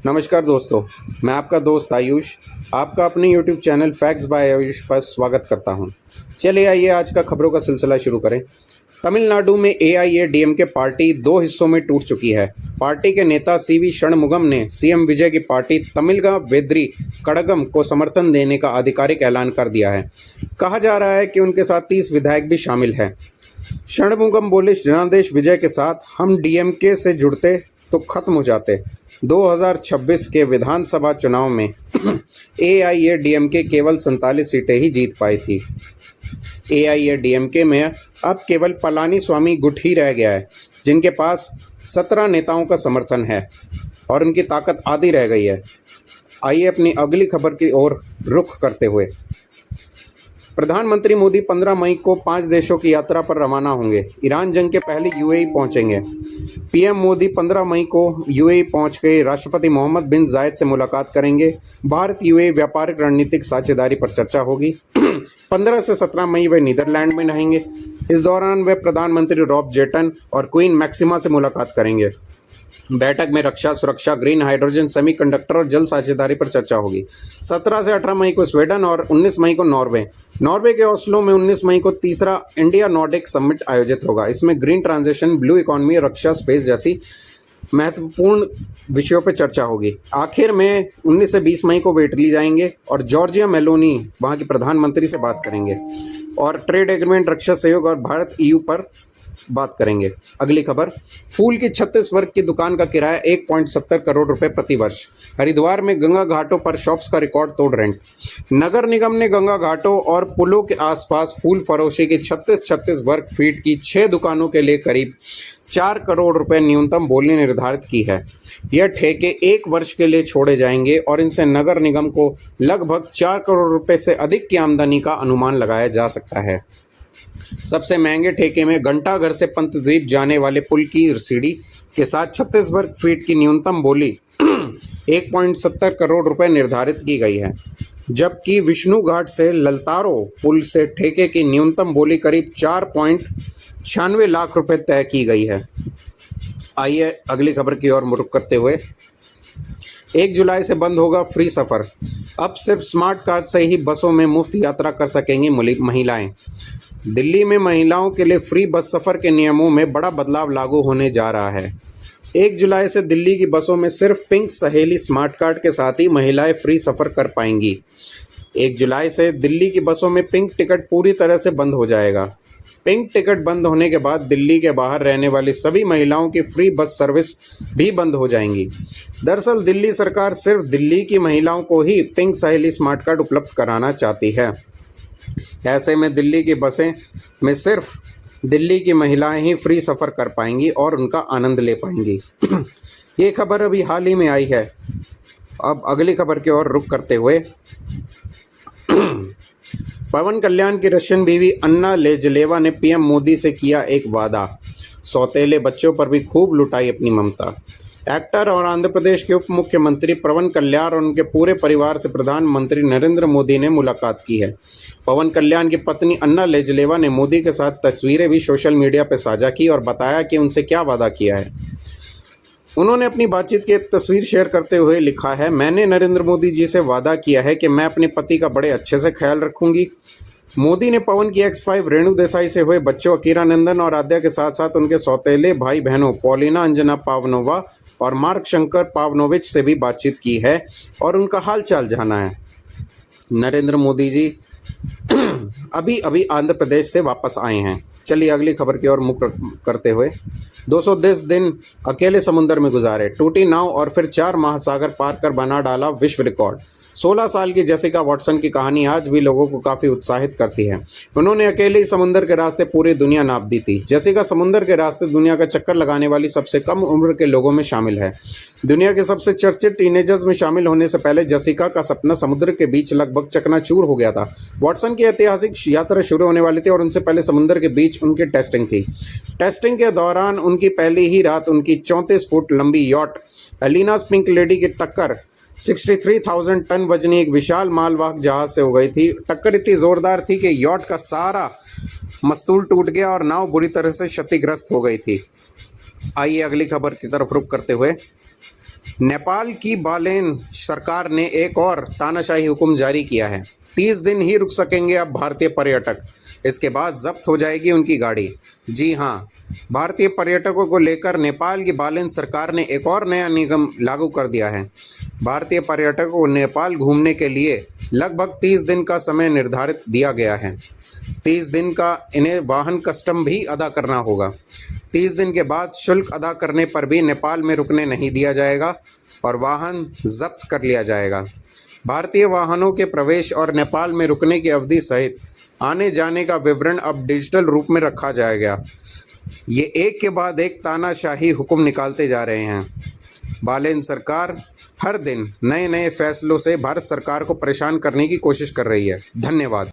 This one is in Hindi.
नमस्कार दोस्तों, मैं आपका दोस्त आयुष आपका अपने YouTube channel facts by Ayush पर स्वागत करता हूं। चलिए आइए आज का खबरों का सिलसिला शुरू करें। तमिलनाडु में एआईएडीएमके पार्टी दो हिस्सों में टूट चुकी है। पार्टी के नेता सीवी षणमुगम ने सीएम विजय की पार्टी तमिलगा वेद्री कड़गम को समर्थन देने का आधिकारिक ऐलान कर दिया है। कहा जा रहा है कि उनके साथ 30 विधायक भी शामिल हैं। षणमुगम बोले, जनादेश विजय के साथ हम डीएमके से जुड़ते तो खत्म हो जाते। 2026 के विधानसभा चुनाव में एआईएडीएमके केवल 47 सीटें ही जीत पाई थी। एआईएडीएमके में अब केवल पलानी स्वामी गुट ही रह गया है, जिनके पास 17 नेताओं का समर्थन है और उनकी ताकत आधी रह गई है। आइए अपनी अगली खबर की ओर रुख करते हुए, प्रधानमंत्री मोदी 15 मई को 5 देशों की यात्रा पर रवाना होंगे। ईरान जंग के पहले यूएई पहुंचेंगे। पीएम मोदी 15 मई को यूएई पहुंच गए राष्ट्रपति मोहम्मद बिन जायद से मुलाकात करेंगे। भारत यूएई व्यापारिक रणनीतिक साझेदारी पर चर्चा होगी। 15 से 17 मई वे नीदरलैंड में रहेंगे। इस दौरान वे प्रधानमंत्री रॉब जेटन और क्वीन मैक्सिमा से मुलाकात करेंगे। बैठक में रक्षा, सुरक्षा, ग्रीन हाइड्रोजन, सेमीकंडक्टर और जल साझेदारी पर चर्चा होगी। 17 से 18 मई को स्वीडन और 19 मई को नॉर्वे के ओस्लो में 19 मई को तीसरा इंडिया नॉर्डिक समिट आयोजित होगा। इसमें ग्रीन ट्रांजिशन, ब्लू इकोनॉमी, रक्षा, स्पेस जैसी महत्वपूर्ण विषयों पर चर्चा होगी। आखिर में 19 से 20 मई को वे इटली जाएंगे और जॉर्जिया मेलोनी वहां की प्रधानमंत्री से बात करेंगे और ट्रेड एग्रीमेंट, रक्षा सहयोग और भारत ईयू पर बात करेंगे। अगली खबर, फूल की 36 वर्ग की दुकान का किराया 1.70 करोड़ रुपए प्रति वर्ष। हरिद्वार में गंगा घाटों पर शॉप्स का रिकॉर्ड तोड़ रेंट। नगर निगम ने गंगा घाटों और पुलों के आसपास फूल फरोशी की 36 वर्ग फीट की 6 दुकानों के लिए करीब 4 करोड़ रुपए न्यूनतम बोली निर्धारित की है। यह ठेके 1 वर्ष के लिए छोड़े जाएंगे और इनसे नगर निगम को लगभग 4 करोड़ रुपए से अधिक की आमदनी का अनुमान लगाया जा सकता है। सबसे महंगे ठेके में घंटाघर से पंतद्वीप जाने वाले पुल की सीढ़ी के साथ 36 वर्ग फीट की न्यूनतम बोली 1.70 करोड़ रुपए निर्धारित की गई है, जबकि विष्णु घाट से ललतारो पुल से ठेके की न्यूनतम बोली करीब 4.96 लाख रुपए तय की गई है। आइए अगली खबर की ओर रुख करते हुए, 1 जुलाई से बंद होगा फ्री सफ़र। अब सिर्फ स्मार्ट कार्ड से ही बसों में मुफ्त यात्रा कर सकेंगी महिलाएं। दिल्ली में महिलाओं के लिए फ्री बस सफ़र के नियमों में बड़ा बदलाव लागू होने जा रहा है। 1 जुलाई से दिल्ली की बसों में सिर्फ पिंक सहेली स्मार्ट कार्ड के साथ ही महिलाएं फ्री सफ़र कर पाएंगी। 1 जुलाई से दिल्ली की बसों में पिंक टिकट पूरी तरह से बंद हो जाएगा। पिंक टिकट बंद होने के बाद दिल्ली के बाहर रहने वाली सभी महिलाओं की फ्री बस सर्विस भी बंद हो जाएंगी। दरअसल दिल्ली सरकार सिर्फ दिल्ली की महिलाओं को ही पिंक सहेली स्मार्ट कार्ड उपलब्ध कराना चाहती है। ऐसे में दिल्ली की बसें में सिर्फ दिल्ली की महिलाएं ही फ्री सफ़र कर पाएंगी और उनका आनंद ले पाएंगी। ये खबर अभी हाल ही में आई है। अब अगली खबर की ओर रुख करते हुए, पवन कल्याण की रशियन बीवी अन्ना लेजलेवा ने पीएम मोदी से किया एक वादा। सौतेले बच्चों पर भी खूब लुटाई अपनी ममता। एक्टर और आंध्र प्रदेश के उप मुख्यमंत्री पवन कल्याण और उनके पूरे परिवार से प्रधानमंत्री नरेंद्र मोदी ने मुलाकात की है। पवन कल्याण की पत्नी अन्ना लेजलेवा ने मोदी के साथ तस्वीरें भी सोशल मीडिया पर साझा की और बताया कि उनसे क्या वादा किया है। उन्होंने अपनी बातचीत की एक तस्वीर शेयर करते हुए लिखा है, मैंने नरेंद्र मोदी जी से वादा किया है कि मैं अपने पति का बड़े अच्छे से ख्याल रखूंगी। मोदी ने पवन की X5 रेणु देसाई से हुए बच्चों अकीरा नंदन और आद्या के साथ साथ उनके सौतेले भाई बहनों पॉलिना अंजना पावनोवा और मार्क शंकर पावनोविच से भी बातचीत की है और उनका हाल चाल जाना है। नरेंद्र मोदी जी अभी अभी आंध्र प्रदेश से वापस आए हैं। चलिए अगली खबर की ओर मुख करते हुए, 210 दिन अकेले समुद्र में गुजारे, टूटी नाव और फिर 4 महासागर पार कर बना डाला विश्व रिकॉर्ड। 16 साल की जेसिका वॉटसन की कहानी आज भी लोगों को काफ़ी उत्साहित करती है। उन्होंने अकेले ही समुद्र के रास्ते पूरी दुनिया नाप दी थी। जेसिका समुद्र के रास्ते दुनिया का चक्कर लगाने वाली सबसे कम उम्र के लोगों में शामिल है। दुनिया के सबसे चर्चित टीनेजर्स में शामिल होने से पहले जेसिका का सपना समुद्र के बीच लगभग चकनाचूर हो गया था। वॉटसन की ऐतिहासिक यात्रा शुरू होने वाली थी और उनसे पहले समुद्र के बीच उनकी टेस्टिंग थी। टेस्टिंग के दौरान उनकी पहली ही रात उनकी 34 फुट लंबी यॉट एलिनास पिंक लेडी की टक्कर 63,000 टन वजनी एक विशाल मालवाहक जहाज से हो गई थी। टक्कर इतनी जोरदार थी कि यॉट का सारा मस्तूल टूट गया और नाव बुरी तरह से क्षतिग्रस्त हो गई थी। आइए अगली खबर की तरफ रुख करते हुए, नेपाल की बालेन सरकार ने एक और तानाशाही हुक्म जारी किया है। 30 दिन ही रुक सकेंगे अब भारतीय पर्यटक, इसके बाद जब्त हो जाएगी उनकी गाड़ी। जी हाँ, भारतीय पर्यटकों को लेकर नेपाल की बालेन सरकार ने एक और नया नियम लागू कर दिया है। भारतीय पर्यटकों को नेपाल घूमने के लिए लगभग 30 दिन का समय निर्धारित दिया गया है। 30 दिन का इन्हें वाहन कस्टम भी अदा करना होगा। 30 दिन के बाद शुल्क अदा करने पर भी नेपाल में रुकने नहीं दिया जाएगा और वाहन जब्त कर लिया जाएगा। भारतीय वाहनों के प्रवेश और नेपाल में रुकने की अवधि सहित आने जाने का विवरण अब डिजिटल रूप में रखा जाएगा। ये एक के बाद एक तानाशाही हुक्म निकालते जा रहे हैं। बालेन सरकार हर दिन नए नए फैसलों से भारत सरकार को परेशान करने की कोशिश कर रही है। धन्यवाद।